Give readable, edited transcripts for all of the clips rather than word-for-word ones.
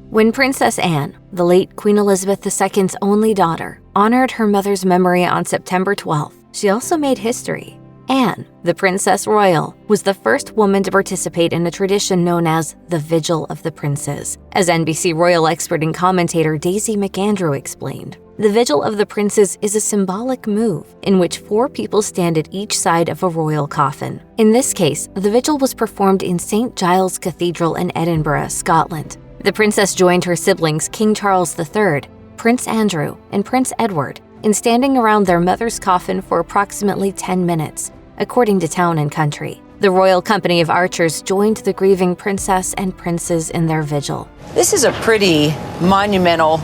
When Princess Anne, the late Queen Elizabeth II's only daughter, honored her mother's memory on September 12th, she also made history. Anne, the Princess Royal, was the first woman to participate in a tradition known as the Vigil of the Princes, as NBC royal expert and commentator Daisy McAndrew explained. The Vigil of the Princes is a symbolic move in which 4 people stand at each side of a royal coffin. In this case, the vigil was performed in St. Giles Cathedral in Edinburgh, Scotland. The princess joined her siblings King Charles III, Prince Andrew, and Prince Edward in standing around their mother's coffin for approximately 10 minutes, according to Town & Country. The Royal Company of Archers joined the grieving princess and princes in their vigil. This is a pretty monumental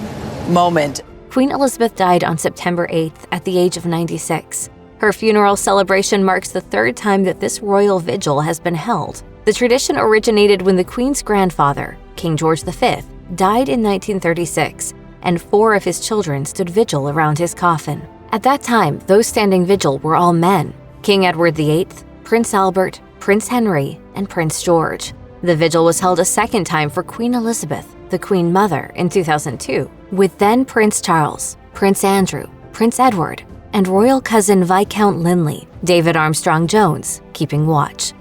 moment. Queen Elizabeth died on September 8th at the age of 96. Her funeral celebration marks the 3rd time that this royal vigil has been held. The tradition originated when the Queen's grandfather, King George V, died in 1936, and 4 of his children stood vigil around his coffin. At that time, those standing vigil were all men: King Edward VIII, Prince Albert, Prince Henry, and Prince George. The vigil was held a 2nd time for Queen Elizabeth, the Queen Mother, in 2002, with then Prince Charles, Prince Andrew, Prince Edward, and royal cousin Viscount Linley, David Armstrong Jones, keeping watch.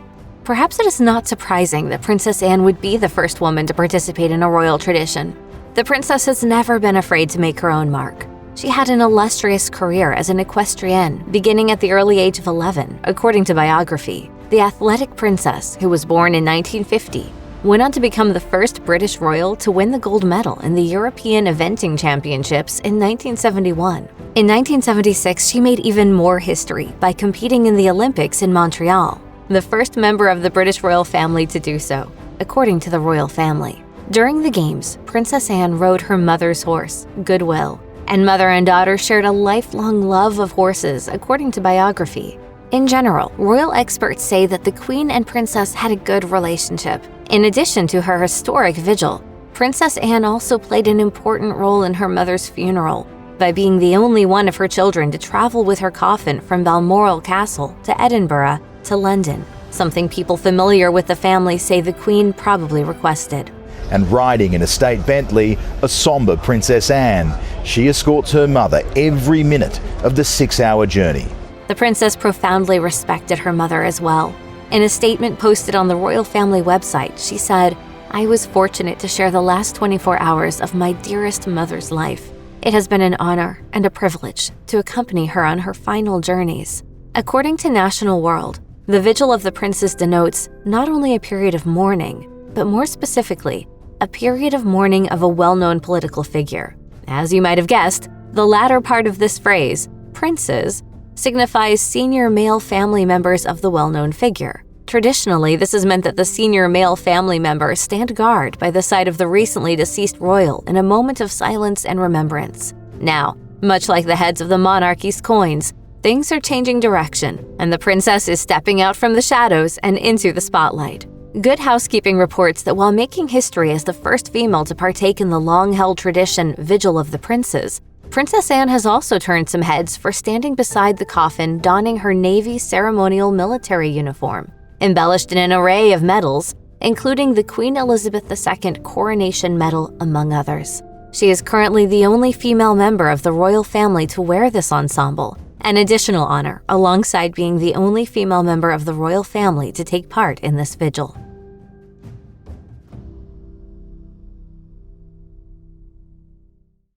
Perhaps it is not surprising that Princess Anne would be the first woman to participate in a royal tradition. The princess has never been afraid to make her own mark. She had an illustrious career as an equestrienne, beginning at the early age of 11, according to biography. The athletic princess, who was born in 1950, went on to become the first British royal to win the gold medal in the European Eventing Championships in 1971. In 1976, she made even more history by competing in the Olympics in Montreal, the first member of the British royal family to do so, according to the royal family. During the games, Princess Anne rode her mother's horse, Goodwill, and mother and daughter shared a lifelong love of horses, according to biography. In general, royal experts say that the Queen and Princess had a good relationship. In addition to her historic vigil, Princess Anne also played an important role in her mother's funeral by being the only one of her children to travel with her coffin from Balmoral Castle to Edinburgh to London, something people familiar with the family say the Queen probably requested. And riding in a state Bentley, a somber Princess Anne. She escorts her mother every minute of the 6-hour journey. The princess profoundly respected her mother as well. In a statement posted on the royal family website, she said, "I was fortunate to share the last 24 hours of my dearest mother's life. It has been an honor and a privilege to accompany her on her final journeys." According to National World, the Vigil of the Princes denotes not only a period of mourning, but more specifically, a period of mourning of a well-known political figure. As you might have guessed, the latter part of this phrase, princes, signifies senior male family members of the well-known figure. Traditionally, this has meant that the senior male family members stand guard by the side of the recently deceased royal in a moment of silence and remembrance. Now, much like the heads of the monarchy's coins, things are changing direction, and the princess is stepping out from the shadows and into the spotlight. Good Housekeeping reports that while making history as the first female to partake in the long-held tradition Vigil of the Princes, Princess Anne has also turned some heads for standing beside the coffin donning her Navy ceremonial military uniform, embellished in an array of medals, including the Queen Elizabeth II Coronation Medal, among others. She is currently the only female member of the royal family to wear this ensemble, an additional honor alongside being the only female member of the royal family to take part in this vigil.